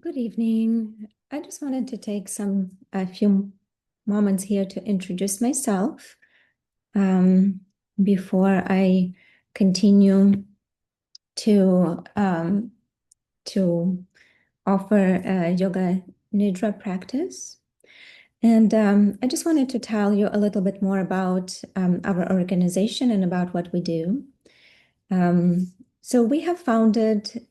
Good evening. I just wanted to take a few moments here to introduce myself um, before I continue to to offer a Yoga Nidra practice. And I just wanted to tell you a little bit more about our organization and about what we do. Um, so we have founded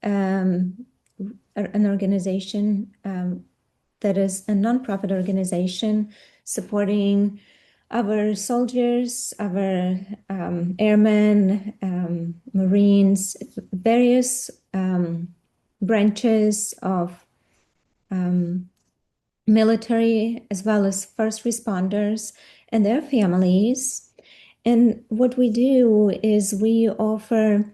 an organization that is a nonprofit organization supporting our soldiers, our airmen, Marines, various branches of um, military, as well as first responders and their families. And what we do is we offer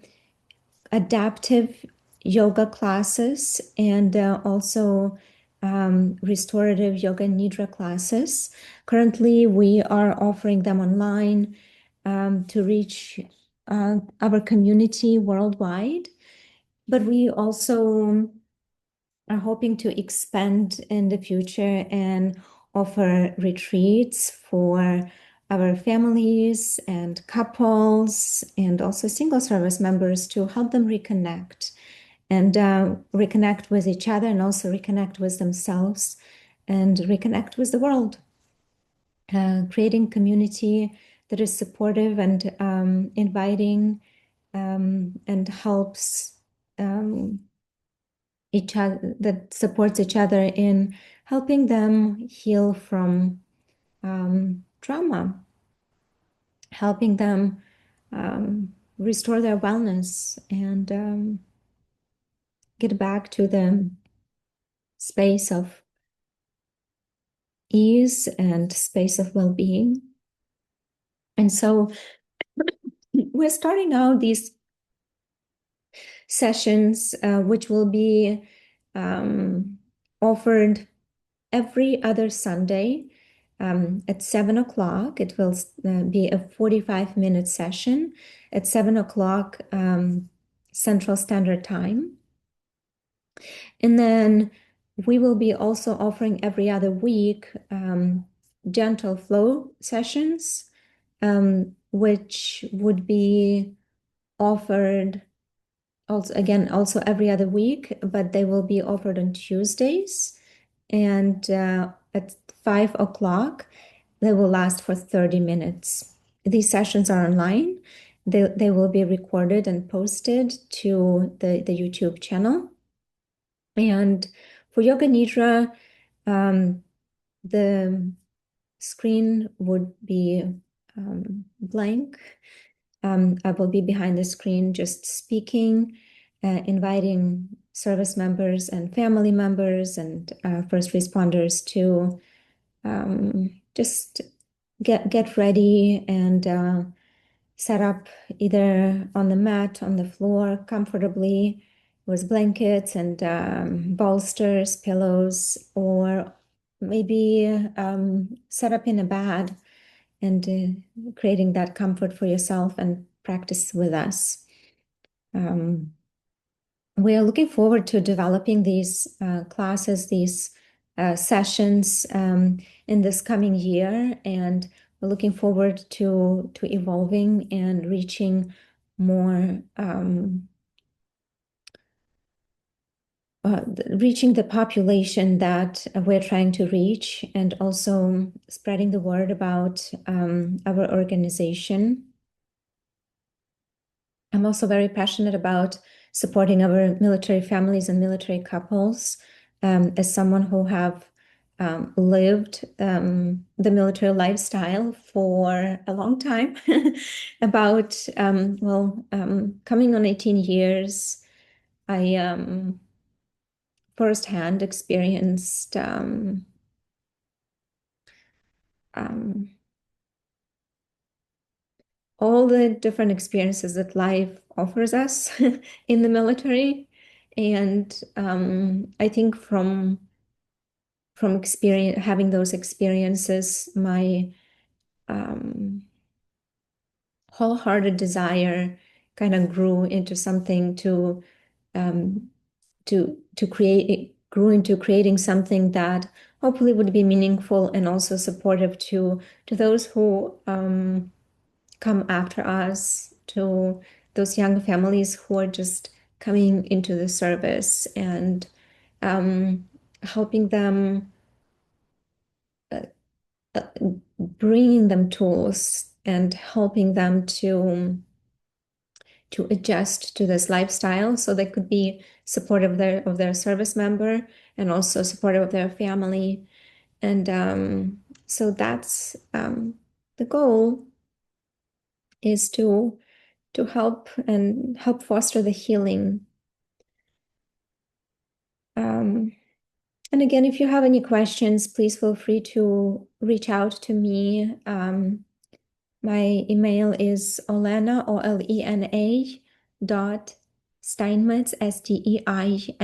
adaptive yoga classes and also restorative yoga nidra classes. Currently, we are offering them online to reach our community worldwide, but we also are hoping to expand in the future and offer retreats for our families and couples and also single service members to help them reconnect and reconnect with each other and also reconnect with themselves and reconnect with the world, creating community that is supportive and inviting and helps um, each other, that supports each other in helping them heal from trauma, helping them restore their wellness and get back to the space of ease and space of well-being. And so we're starting out these sessions, which will be offered every other Sunday at 7 o'clock. It will be a 45-minute session at 7 o'clock Central Standard Time. And then we will be also offering every other week gentle flow sessions, which would be offered also every other week, but they will be offered on Tuesdays and at 5 o'clock. They will last for 30 minutes. These sessions are online. They will be recorded and posted to the YouTube channel. And for Yoga Nidra, the screen would be blank. I will be behind the screen just speaking, inviting service members and family members and first responders to just get ready and set up either on the mat, on the floor, comfortably with blankets and bolsters, pillows, or maybe set up in a bed and creating that comfort for yourself and practice with us. We are looking forward to developing these classes, these sessions in this coming year, and we're looking forward to evolving and reaching more, reaching the population that we're trying to reach, and also spreading the word about our organization. I'm also very passionate about supporting our military families and military couples. As someone who have lived the military lifestyle for a long time, about coming on 18 years, I firsthand experienced um, all the different experiences that life offers us in the military. And I think from experience, having those experiences, my wholehearted desire kind of grew into something to create grew into creating something that hopefully would be meaningful and also supportive to those who come after us, to those young families who are just coming into the service, and helping them, bringing them tools and helping them to adjust to this lifestyle so they could be supportive of their service member and also supportive of their family. And so that's the goal, is to help and help foster the healing. And again, if you have any questions, please feel free to reach out to me. My email is Olena, OLENA, dot Steinmetz, STEINMETZ,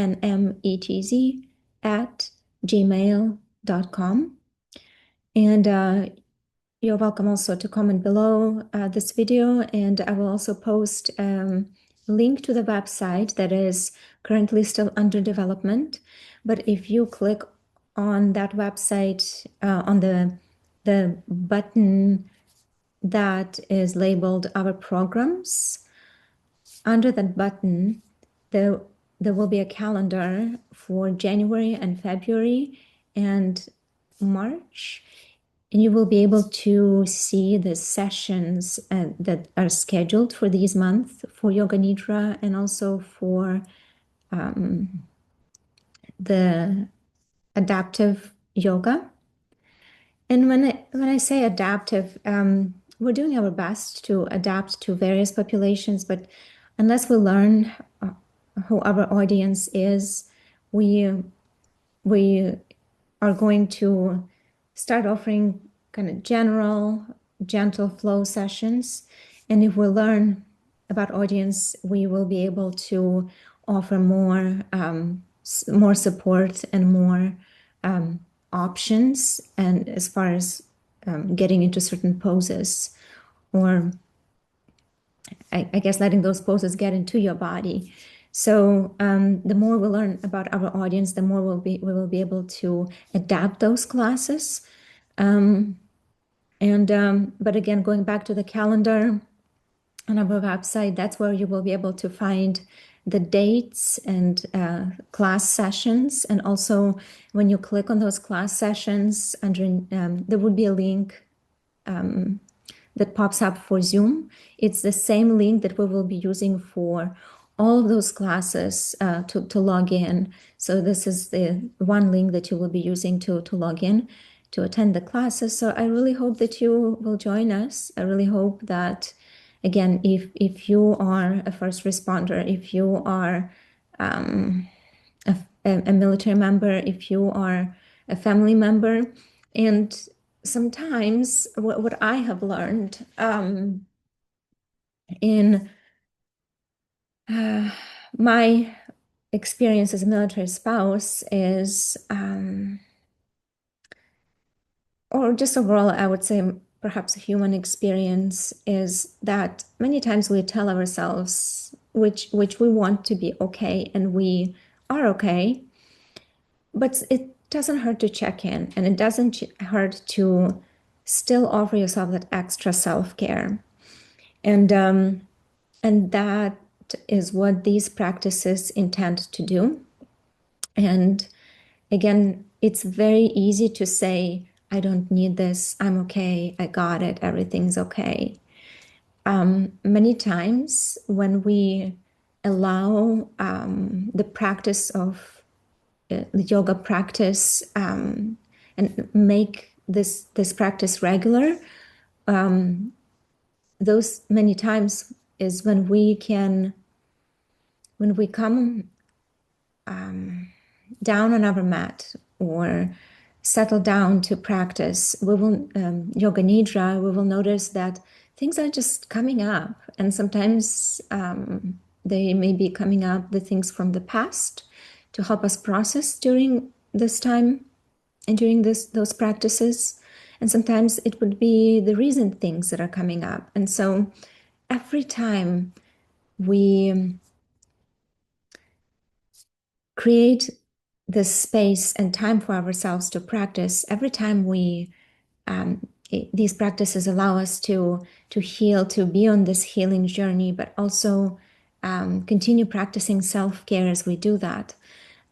at gmail.com. And you're welcome also to comment below this video, and I will also post a link to the website that is currently still under development. But if you click on that website, on the button that is labeled Our Programs, under that button, there will be a calendar for January and February and March. And you will be able to see the sessions that are scheduled for these months for Yoga Nidra, and also for the adaptive yoga. And when I say adaptive, we're doing our best to adapt to various populations, but unless we learn who our audience is, we are going to start offering kind of general, gentle flow sessions. And if we learn about audience, we will be able to offer more support and more options, and as far as getting into certain poses, or I guess letting those poses get into your body. So the more we learn about our audience, the more we will be able to adapt those classes. But again, going back to the calendar on our website, that's where you will be able to find the dates and class sessions. And also, when you click on those class sessions, there would be a link that pops up for Zoom. It's the same link that we will be using for all of those classes to log in. So this is the one link that you will be using to log in to attend the classes. So I really hope that you will join us. I really hope that, again, if you are a first responder, if you are a military member, if you are a family member, and sometimes what I have learned in my experience as a military spouse is, or just overall, I would say perhaps a human experience, is that many times we tell ourselves which we want to be okay, and we are okay, but it doesn't hurt to check in, and it doesn't hurt to still offer yourself that extra self-care. And that is what these practices intend to do. And again, it's very easy to say, I don't need this, I'm okay, I got it, everything's okay. Many times when we allow the practice of the yoga practice and make this practice regular, those many times is when we come down on our mat or settle down to practice, we will Yoga Nidra, we will notice that things are just coming up, and sometimes they may be coming up, the things from the past, to help us process during this time and during those practices. And sometimes it would be the recent things that are coming up. And so every time we create this space and time for ourselves to practice. Every time these practices allow us to heal, to be on this healing journey, but also continue practicing self-care as we do that.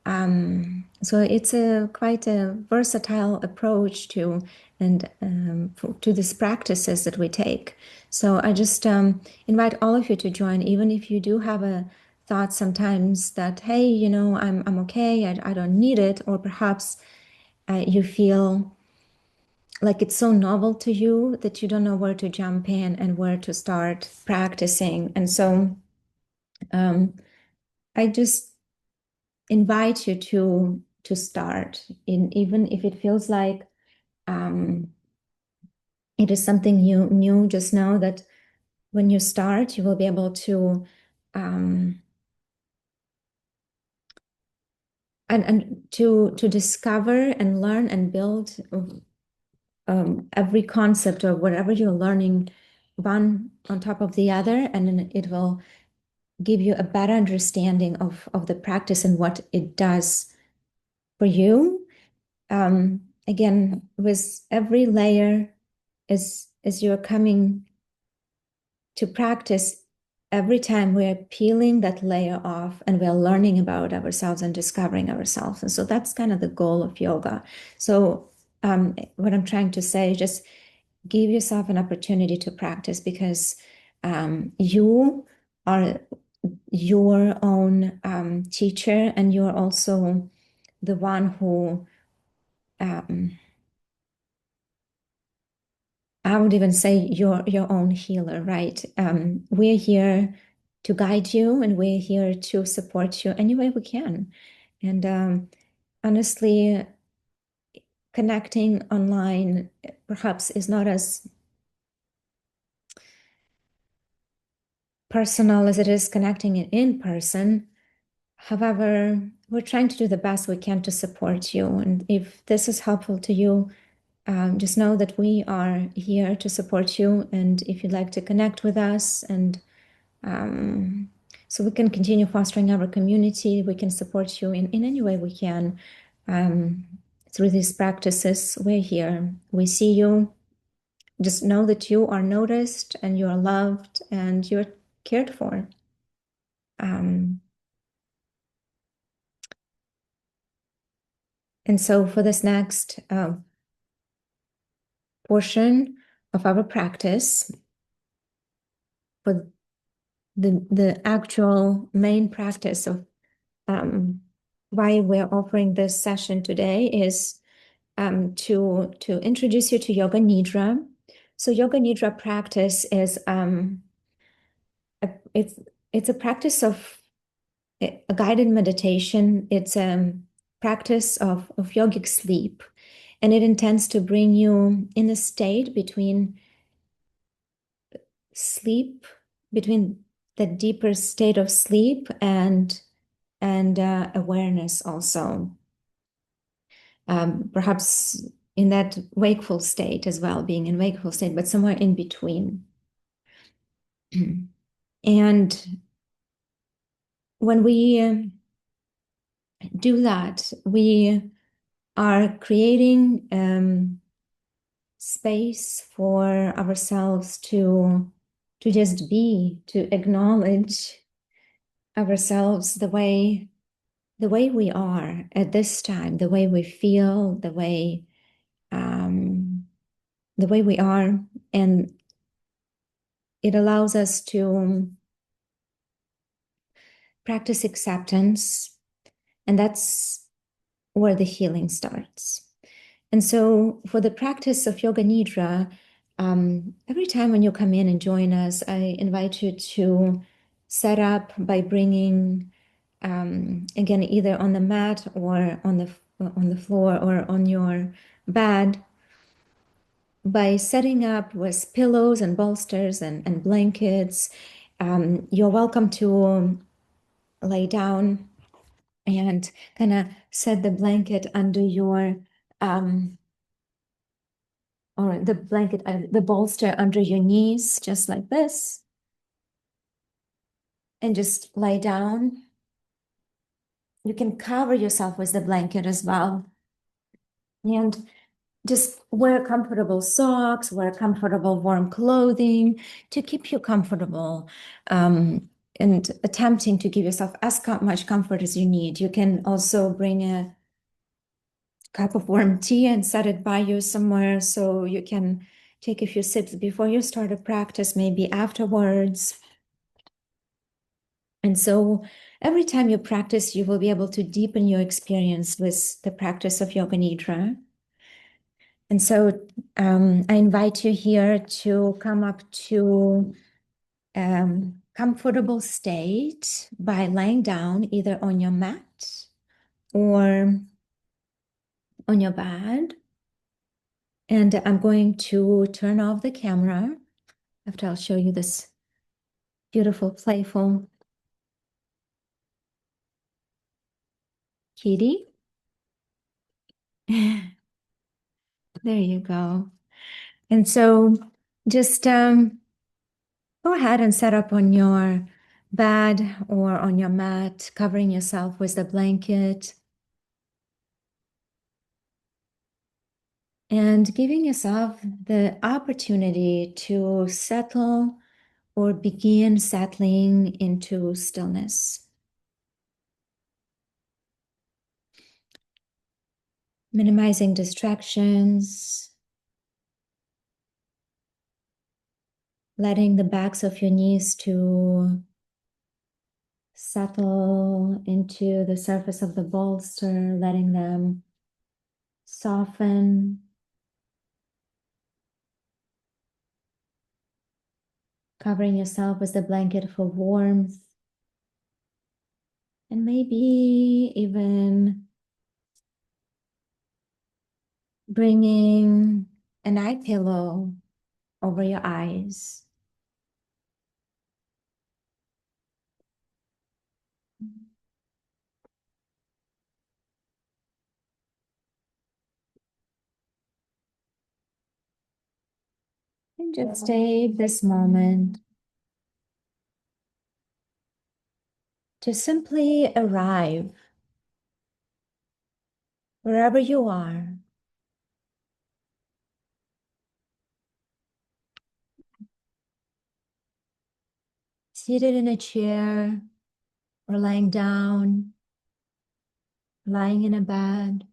So it's quite a versatile approach to these practices that we take. So I just invite all of you to join, even if you do have a thought sometimes that, hey, I'm okay, I don't need it, or perhaps you feel like it's so novel to you that you don't know where to jump in and where to start practicing. And so I just invite you to start, even if it feels like it is something new. Just know that when you start, you will be able to and to discover and learn and build every concept or whatever you're learning, one on top of the other, and then it will give you a better understanding of the practice and what it does for you. Again, with every layer, as you're coming to practice, every time we're peeling that layer off and we're learning about ourselves and discovering ourselves. And so that's kind of the goal of yoga. So what I'm trying to say is just give yourself an opportunity to practice, because you are your own teacher, and you're also the one who I would even say your own healer, right? We're here to guide you, and we're here to support you any way we can. And honestly, connecting online perhaps is not as personal as it is connecting in person. However, we're trying to do the best we can to support you. And if this is helpful to you, just know that we are here to support you. And if you'd like to connect with us, and so we can continue fostering our community, we can support you in any way we can through these practices. We're here. We see you. Just know that you are noticed and you are loved and you're cared for. And so for this next portion of our practice, for the actual main practice of why we're offering this session today, is to introduce you to Yoga Nidra. So Yoga Nidra practice is it's a practice of a guided meditation. It's a practice of yogic sleep, and it intends to bring you in a state between sleep, between the deeper state of sleep and awareness also. Perhaps in that wakeful state as well, being in wakeful state, but somewhere in between. And when we do that, we are creating space for ourselves to just be, to acknowledge ourselves the way we are at this time, the way we feel, the way we are. And it allows us to practice acceptance, and that's where the healing starts. And so for the practice of Yoga Nidra, every time when you come in and join us, I invite you to set up by bringing, again, either on the mat or on the floor or on your bed, by setting up with pillows and bolsters and blankets. You're welcome to lay down and kind of set the blanket under your or the blanket, the bolster under your knees, just like this, and just lie down. you can cover yourself with the blanket as well. And just wear comfortable socks, wear comfortable warm clothing to keep you comfortable, and attempting to give yourself as much comfort as you need. You can also bring a cup of warm tea and set it by you somewhere so you can take a few sips before you start a practice, maybe afterwards. And so every time you practice, you will be able to deepen your experience with the practice of Yoga Nidra. And so I invite you here to come up to comfortable state by laying down either on your mat or on your bed. And I'm going to turn off the camera after I'll show you this beautiful, playful kitty. There you go. And so just go ahead and set up on your bed or on your mat, covering yourself with the blanket and giving yourself the opportunity to settle or begin settling into stillness. Minimizing distractions, letting the backs of your knees to settle into the surface of the bolster, letting them soften, covering yourself with the blanket for warmth, and maybe even bringing an eye pillow over your eyes. And just take this moment to simply arrive wherever you are. Seated in a chair or lying down, lying in a bed.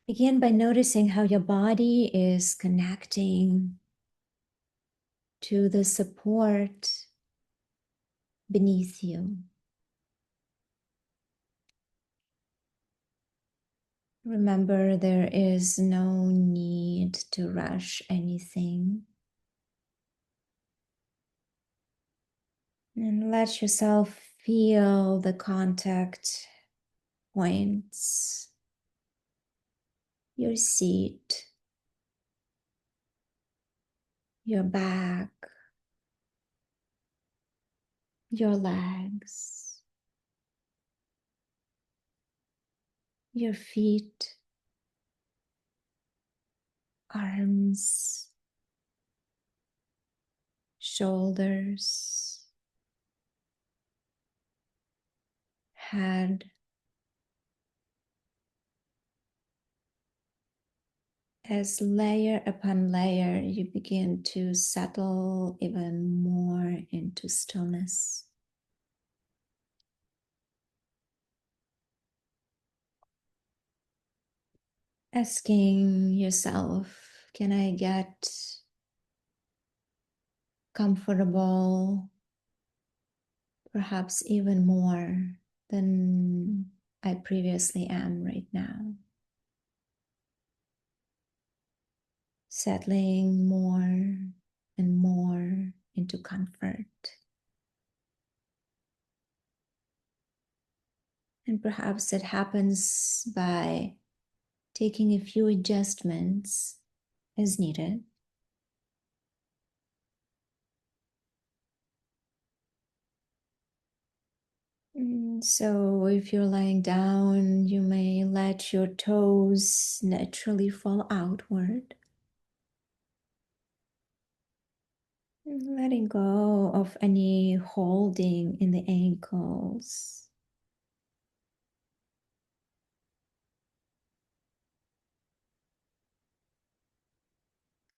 Begin by noticing how your body is connecting to the support beneath you. Remember, there is no need to rush anything. And let yourself feel the contact points, your seat, your back, your legs, your feet, arms, shoulders, head. As layer upon layer, you begin to settle even more into stillness. Asking yourself, can I get comfortable, perhaps even more than I previously am right now? Settling more and more into comfort. And perhaps it happens by taking a few adjustments as needed. So, if you're lying down, you may let your toes naturally fall outward, letting go of any holding in the ankles.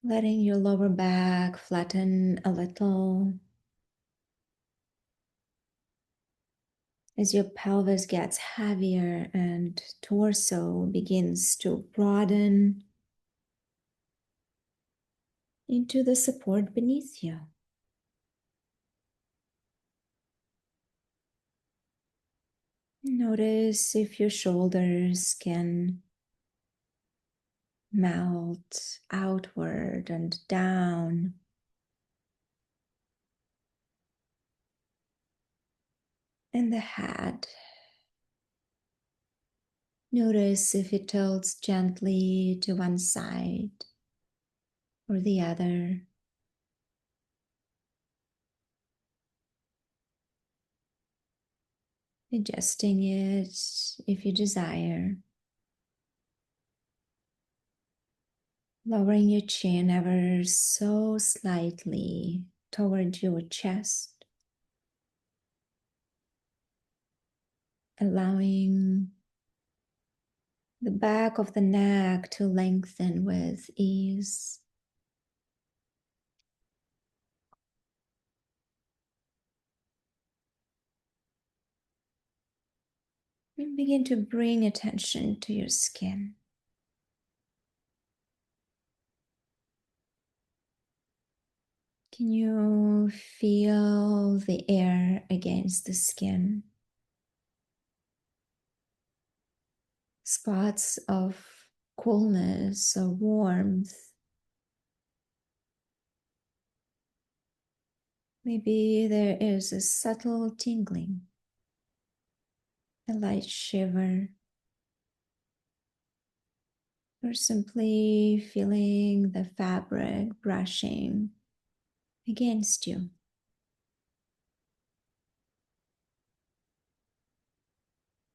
Letting your lower back flatten a little as your pelvis gets heavier and torso begins to broaden into the support beneath you. Notice if your shoulders can melt outward and down. And the head. Notice if it tilts gently to one side or the other. Adjusting it if you desire. Lowering your chin ever so slightly toward your chest. Allowing the back of the neck to lengthen with ease. And begin to bring attention to your skin. Can you feel the air against the skin? Spots of coolness or warmth. Maybe there is a subtle tingling, a light shiver, or simply feeling the fabric brushing against you.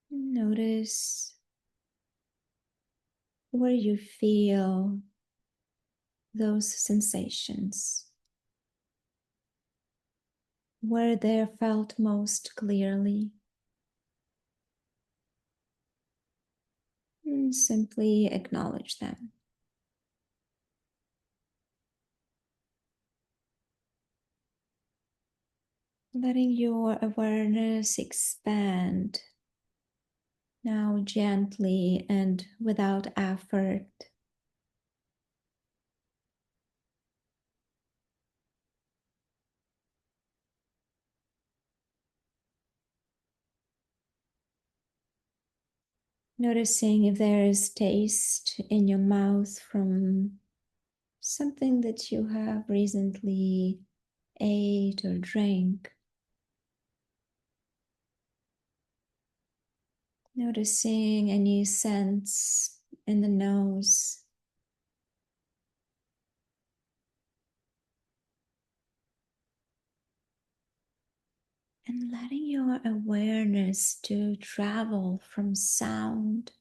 Notice where you feel those sensations, where they're felt most clearly. And simply acknowledge them. Letting your awareness expand now gently and without effort. Noticing if there is taste in your mouth from something that you have recently ate or drank. Noticing any scents in the nose. And letting your awareness to travel from sound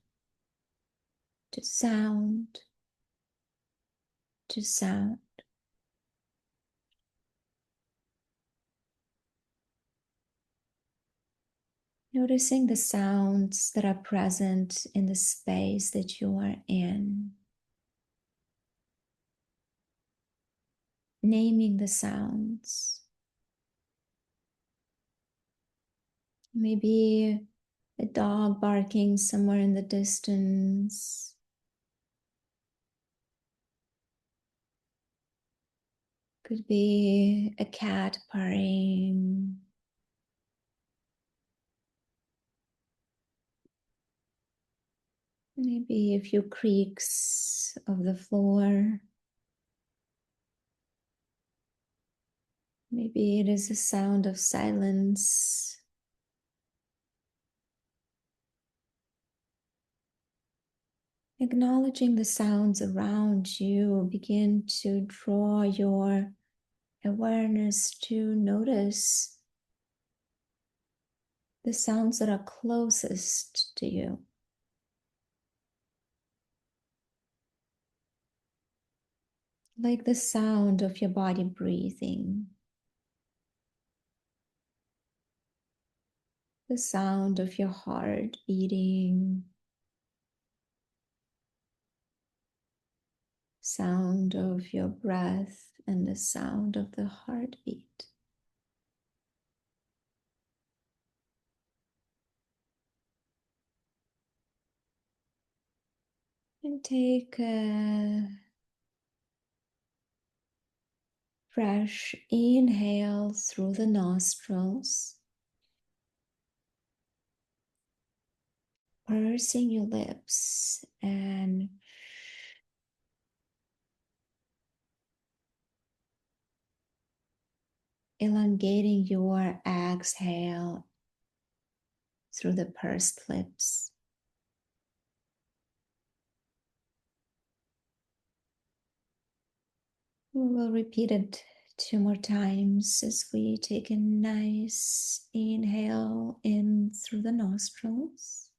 to sound to sound. Noticing the sounds that are present in the space that you are in. Naming the sounds. Maybe a dog barking somewhere in the distance. Could be a cat purring. Maybe a few creaks of the floor. Maybe it is a sound of silence. Acknowledging the sounds around you, begin to draw your awareness to notice the sounds that are closest to you. Like the sound of your body breathing, the sound of your heart beating, sound of your breath, and the sound of the heartbeat. And take a fresh inhale through the nostrils, pursing your lips and elongating your exhale through the pursed lips. We will repeat it 2 more times as we take a nice inhale in through the nostrils.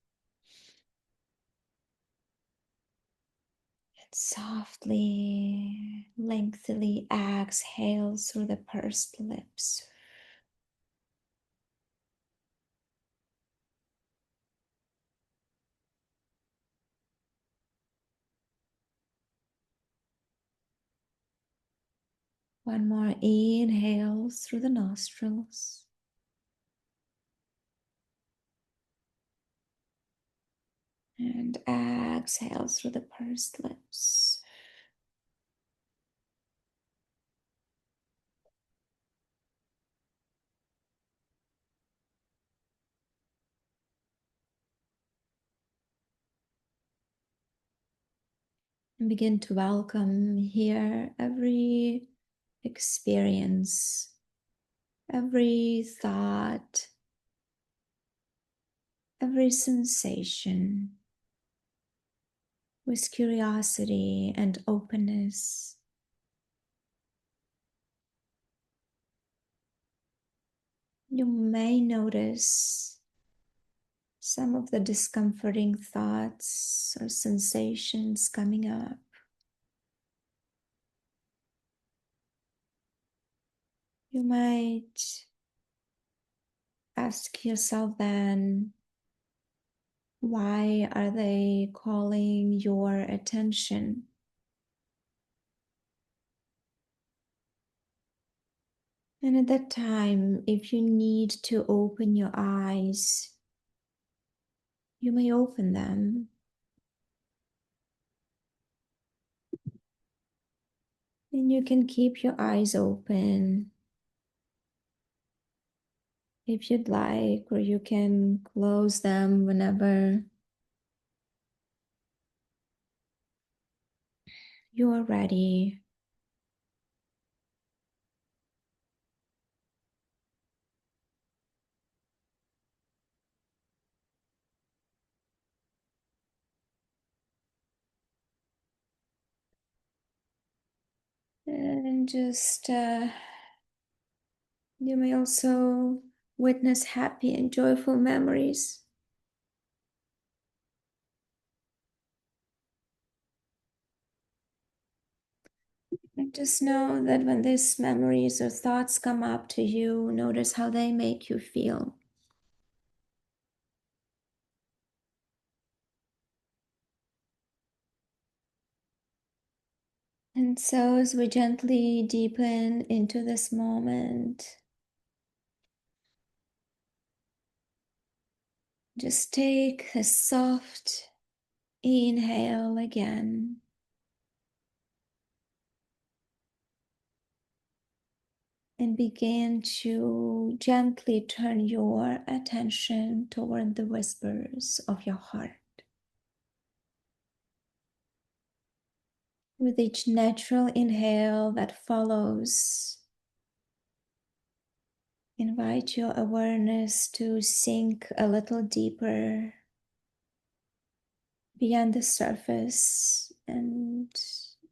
And softly, lengthily exhale through the pursed lips. One more inhale through the nostrils. And exhale through the pursed lips. And begin to welcome here every experience, every thought, every sensation with curiosity and openness. You may notice some of the discomforting thoughts or sensations coming up. You might ask yourself then, why are they calling your attention? And at that time, if you need to open your eyes, you may open them. And you can keep your eyes open if you'd like, or you can close them whenever you are ready. And just, you may also witness happy and joyful memories. And just know that when these memories or thoughts come up to you, notice how they make you feel. And so, as we gently deepen into this moment, just take a soft inhale again. And begin to gently turn your attention toward the whispers of your heart. With each natural inhale that follows, invite your awareness to sink a little deeper beyond the surface and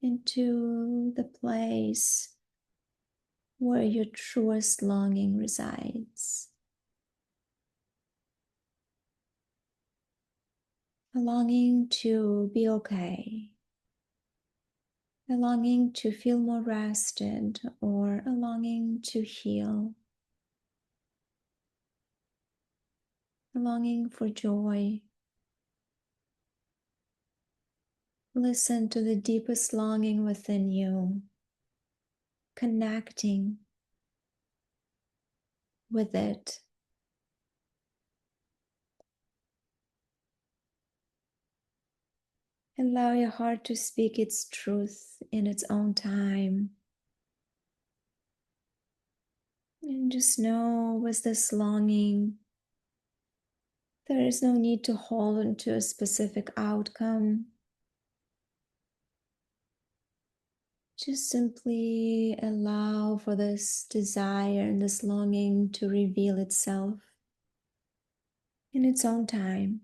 into the place where your truest longing resides. a longing to be okay, a longing to feel more rested, or a longing to heal, a longing for joy. Listen to the deepest longing within you, connecting with it. Allow your heart to speak its truth in its own time. And just know with this longing, there is no need to hold on to a specific outcome. Just simply allow for this desire and this longing to reveal itself in its own time.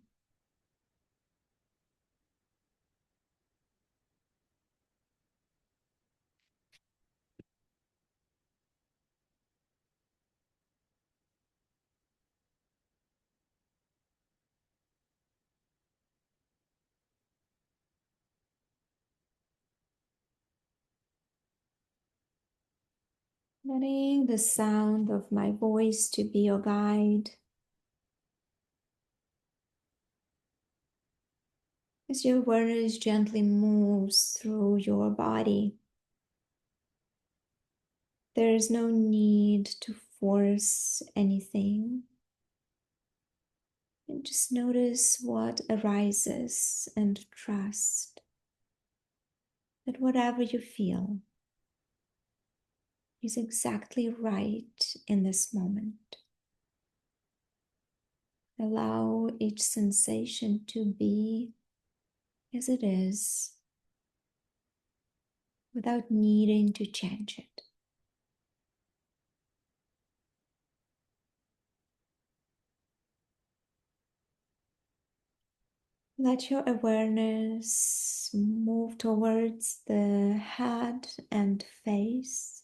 Letting the sound of my voice to be your guide. As your awareness gently moves through your body, there is no need to force anything. And just notice what arises and trust that whatever you feel is exactly right in this moment. Allow each sensation to be as it is without needing to change it. Let your awareness move towards the head and face.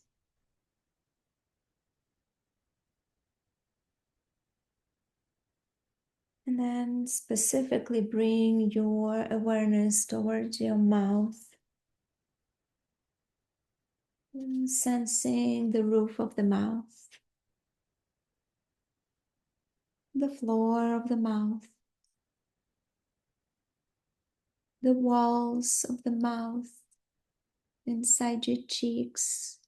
And then specifically bring your awareness towards your mouth, sensing the roof of the mouth, the floor of the mouth, the walls of the mouth, inside your cheeks,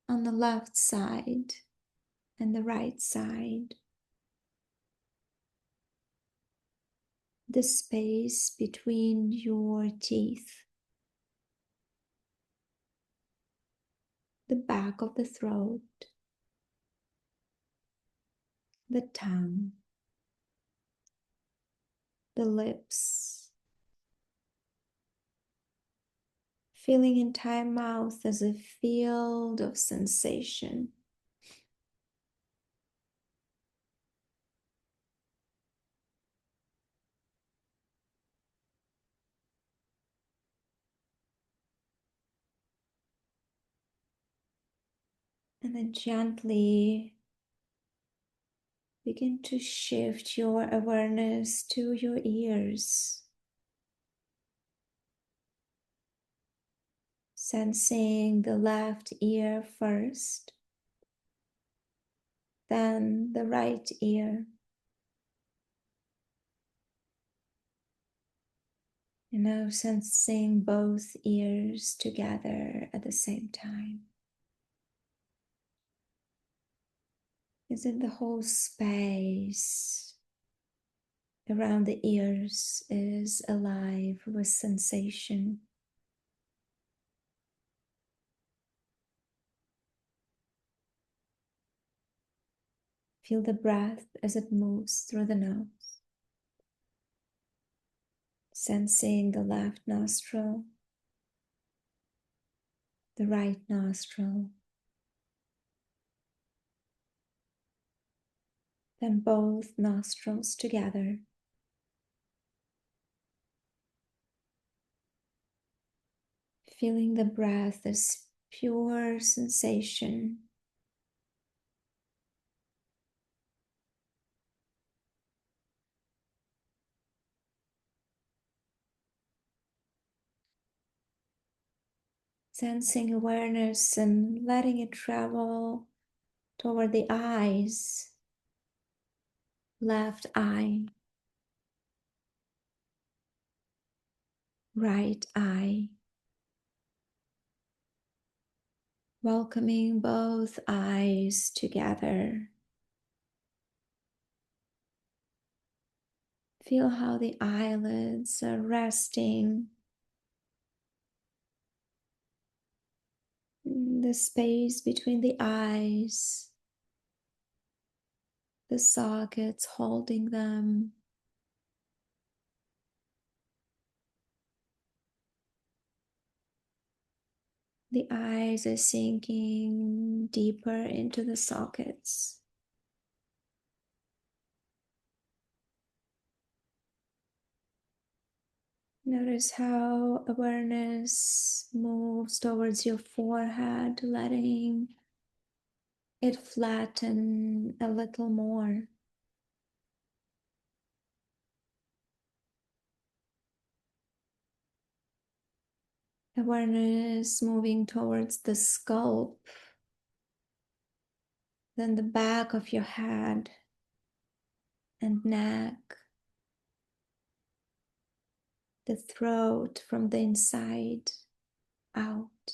on the left side and the right side, the space between your teeth, the back of the throat, the tongue, the lips, feeling entire mouth as a field of sensation. And then gently begin to shift your awareness to your ears, sensing the left ear first, then the right ear. And now sensing both ears together at the same time. As if the whole space around the ears is alive with sensation. Feel the breath as it moves through the nose, sensing the left nostril, the right nostril, then both nostrils together. Feeling the breath as pure sensation. Sensing awareness and letting it travel toward the eyes, left eye, right eye, welcoming both eyes together. Feel how the eyelids are resting in the space between the eyes, the sockets holding them. The eyes are sinking deeper into the sockets. Notice how awareness moves towards your forehead, letting it flatten a little more. Awareness moving towards the scalp, then the back of your head and neck, the throat from the inside out,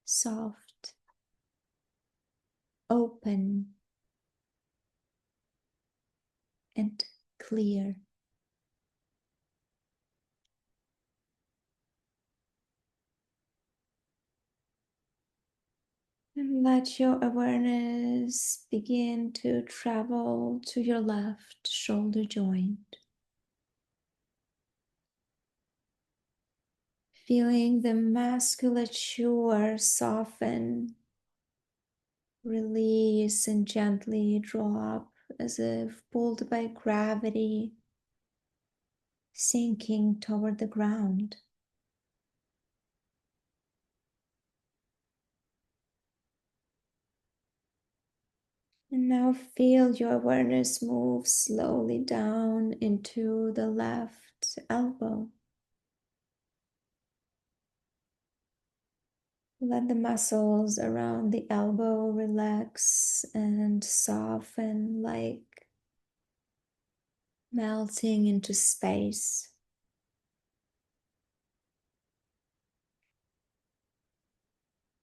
soft, open, and clear. And let your awareness begin to travel to your left shoulder joint. Feeling the musculature soften, release, and gently drop as if pulled by gravity, sinking toward the ground. And now feel your awareness move slowly down into the left elbow. Let the muscles around the elbow relax and soften, like melting into space.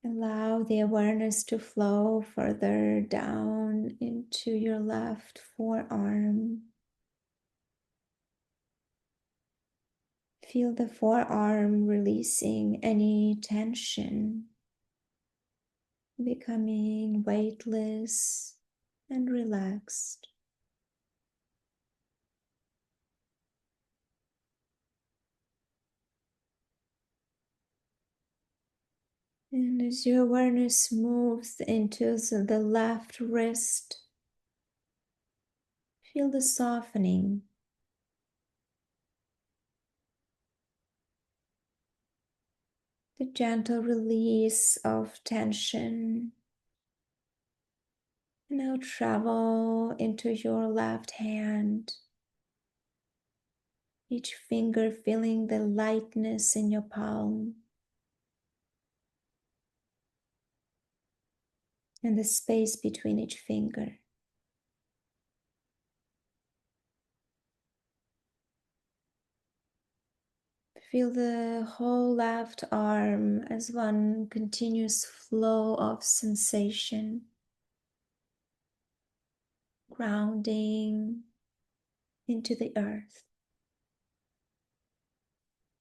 Allow the awareness to flow further down into your left forearm. Feel the forearm releasing any tension, becoming weightless and relaxed. And as your awareness moves into the left wrist, feel the softening, the gentle release of tension. And now travel into your left hand, each finger feeling the lightness in your palm and the space between each finger. Feel the whole left arm as one continuous flow of sensation, grounding into the earth,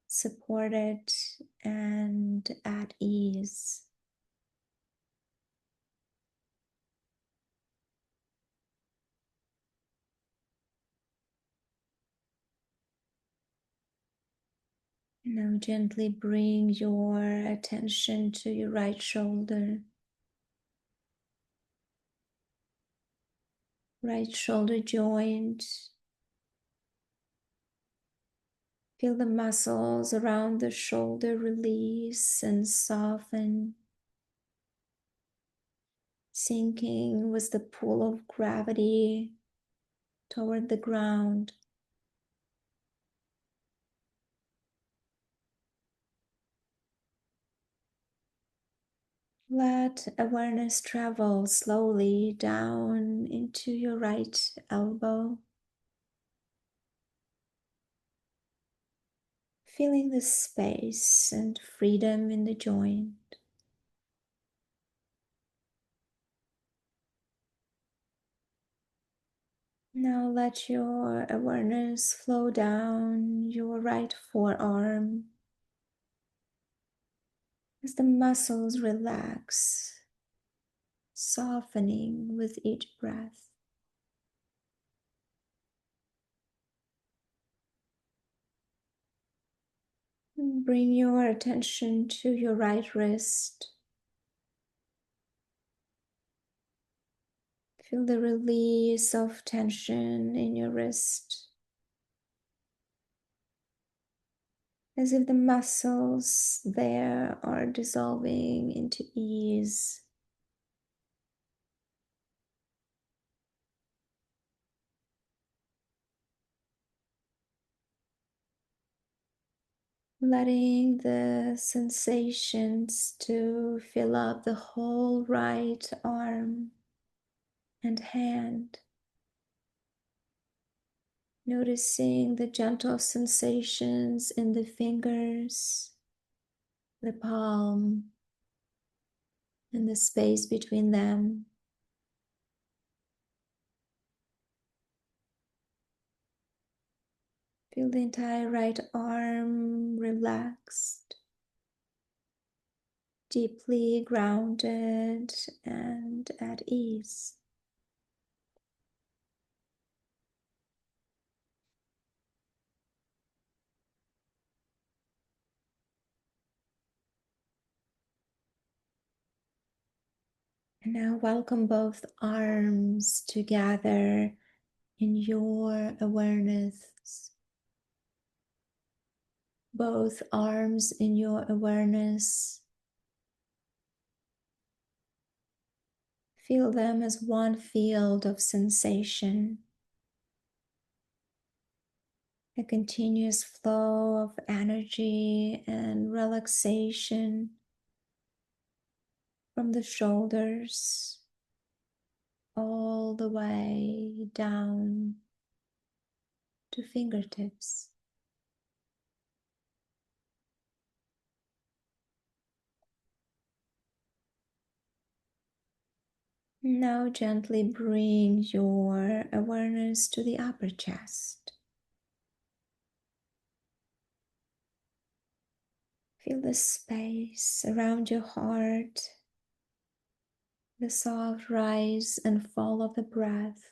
supported and at ease. Now gently bring your attention to your right shoulder. Right shoulder joint. Feel the muscles around the shoulder release and soften, sinking with the pull of gravity toward the ground. Let awareness travel slowly down into your right elbow, feeling the space and freedom in the joint. Now let your awareness flow down your right forearm as the muscles relax, softening with each breath. Bring your attention to your right wrist. Feel the release of tension in your wrist, as if the muscles there are dissolving into ease. Letting the sensations to fill up the whole right arm and hand. Noticing the gentle sensations in the fingers, the palm, and the space between them. Feel the entire right arm relaxed, deeply grounded and at ease. And now welcome both arms together in your awareness. Both arms in your awareness. Feel them as one field of sensation, a continuous flow of energy and relaxation from the shoulders all the way down to fingertips. Now gently bring your awareness to the upper chest. Feel the space around your heart, the soft rise and fall of the breath,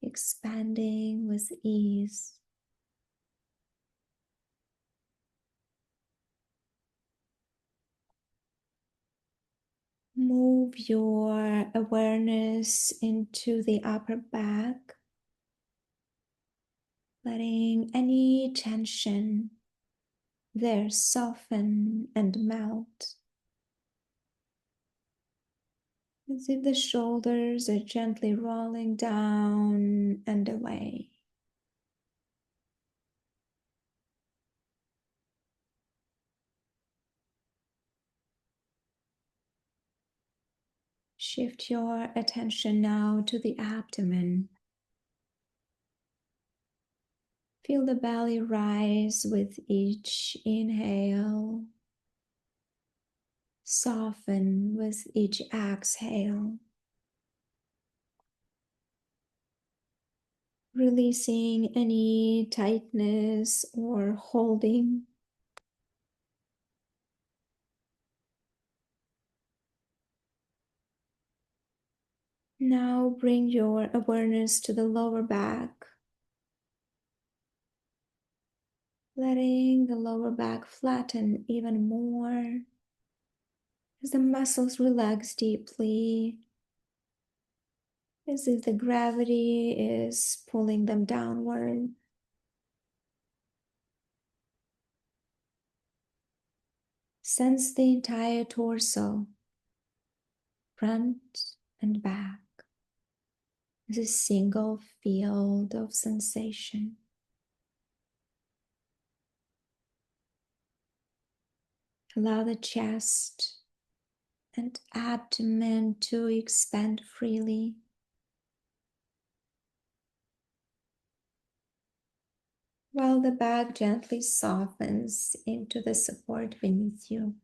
expanding with ease. Move your awareness into the upper back, letting any tension there soften and melt, as if the shoulders are gently rolling down and away. Shift your attention now to the abdomen. Feel the belly rise with each inhale, soften with each exhale, releasing any tightness or holding. Now bring your awareness to the lower back, letting the lower back flatten even more as the muscles relax deeply, as if the gravity is pulling them downward. Sense the entire torso, front and back, as a single field of sensation. Allow the chest and abdomen to expand freely. While the back gently softens into the support beneath you.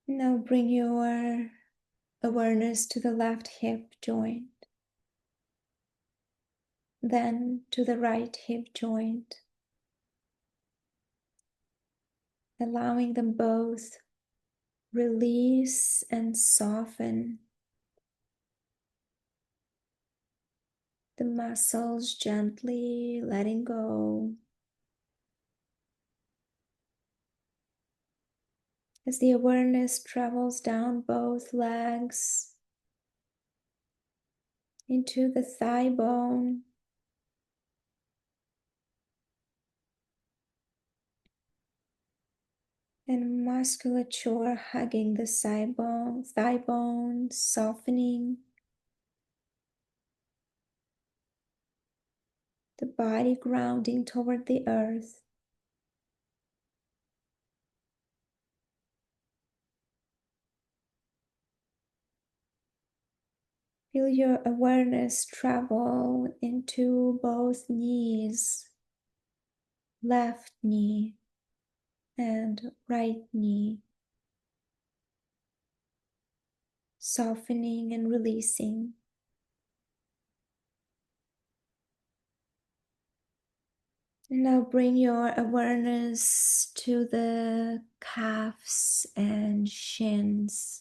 Now bring your awareness to the left hip joint, then to the right hip joint, allowing them both release and soften. The muscles gently letting go as the awareness travels down both legs into the thigh bone, and musculature hugging the thigh bone, softening the body, grounding toward the earth. Feel your awareness travel into both knees, left knee and right knee, softening and releasing. And now bring your awareness to the calves and shins.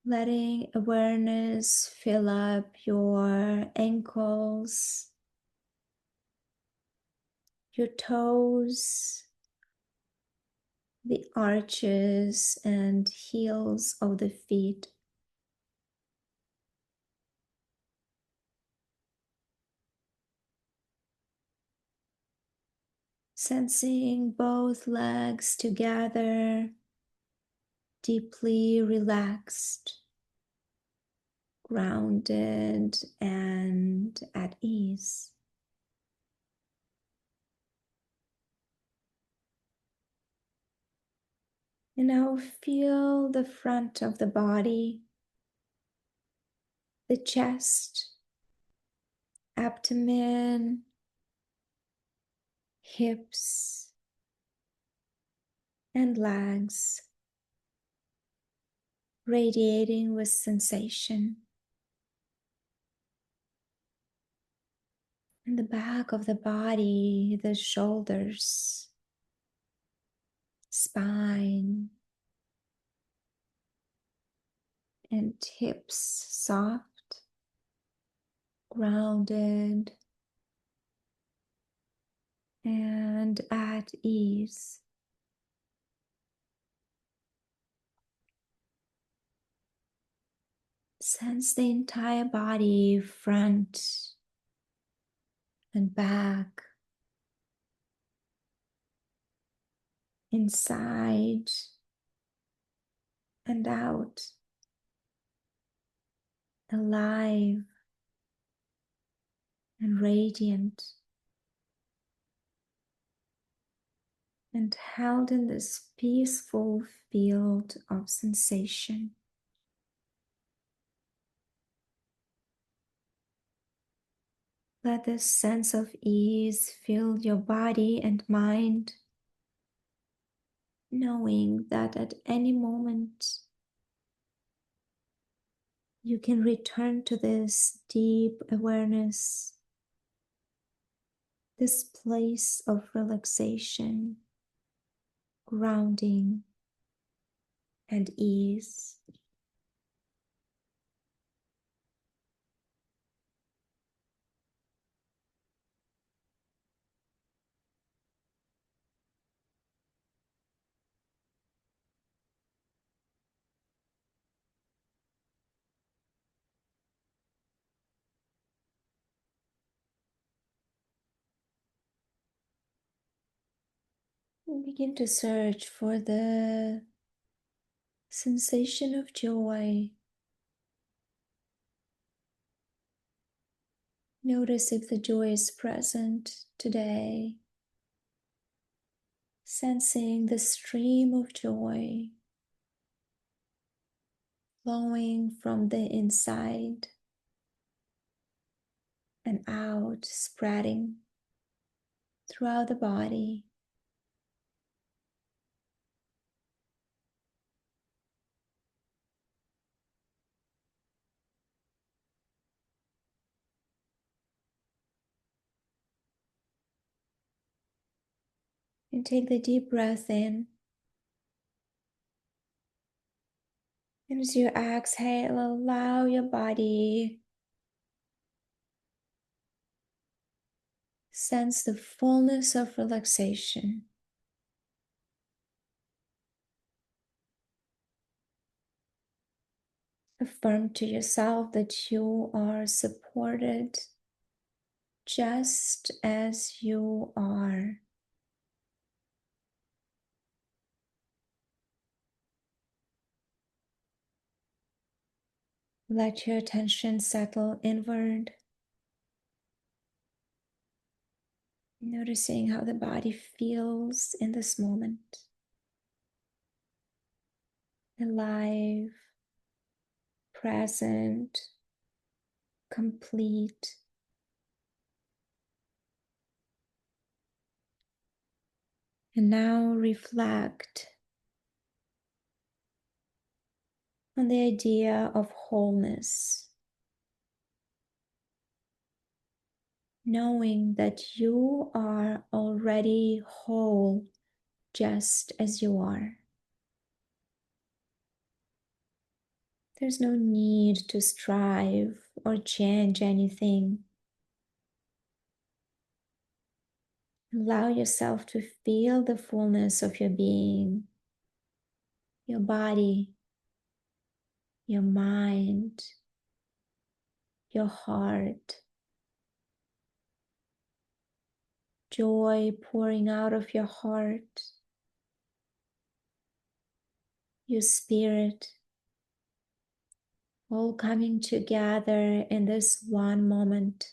Letting awareness fill up your ankles, your toes, the arches and heels of the feet. Sensing both legs together, deeply relaxed, grounded, and at ease. And now feel the front of the body, the chest, abdomen, hips, and legs radiating with sensation. In the back of the body, the shoulders, spine, and hips soft, grounded, and at ease. Sense the entire body, front and back, inside and out, alive and radiant, and held in this peaceful field of sensation. Let this sense of ease fill your body and mind, knowing that at any moment you can return to this deep awareness, this place of relaxation, grounding, and ease. And begin to search for the sensation of joy. Notice if the joy is present today. Sensing the stream of joy flowing from the inside and out, spreading throughout the body. And take the deep breath in. And as you exhale, allow your body sense the fullness of relaxation. Affirm to yourself that you are supported just as you are. Let your attention settle inward, noticing how the body feels in this moment. Alive, present, complete. And now reflect on the idea of wholeness, knowing that you are already whole just as you are. There's no need to strive or change anything. Allow yourself to feel the fullness of your being, your body, your mind, your heart. Joy pouring out of your heart, your spirit, all coming together in this one moment.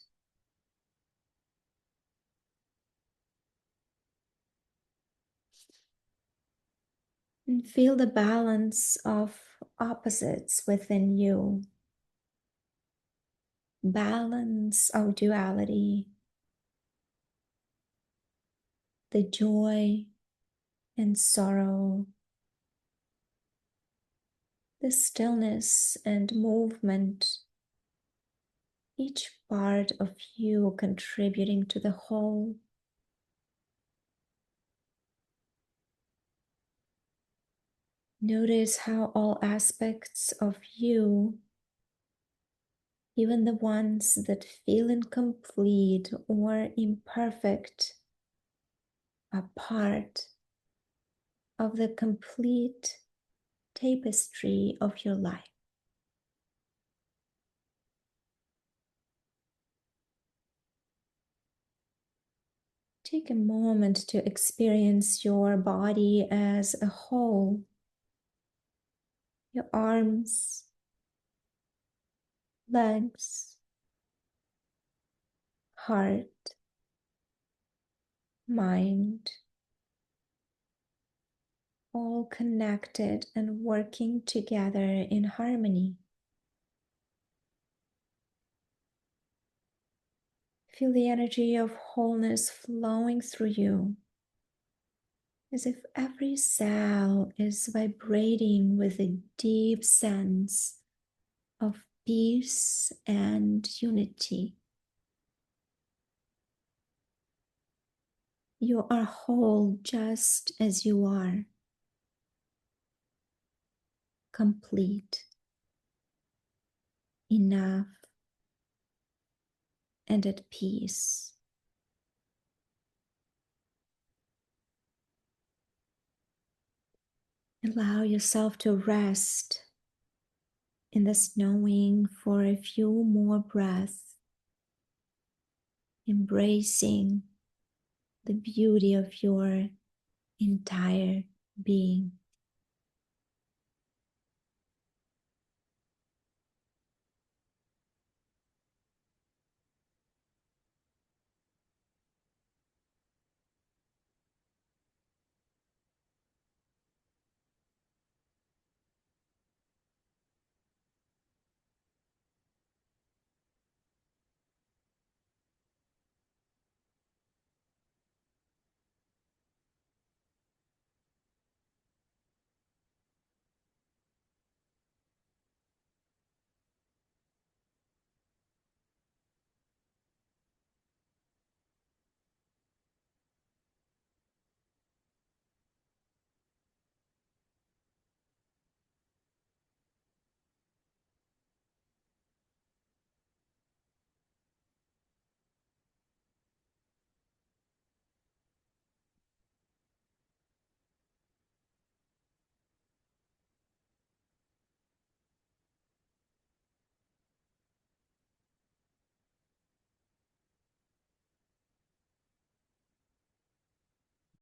And feel the balance of opposites within you. Balance of duality. The joy and sorrow. The stillness and movement. Each part of you contributing to the whole. Notice how all aspects of you, even the ones that feel incomplete or imperfect, are part of the complete tapestry of your life. Take a moment to experience your body as a whole. Your arms, legs, heart, mind, all connected and working together in harmony. Feel the energy of wholeness flowing through you, as if every cell is vibrating with a deep sense of peace and unity. You are whole just as you are, complete, enough, and at peace. Allow yourself to rest in this knowing for a few more breaths, embracing the beauty of your entire being.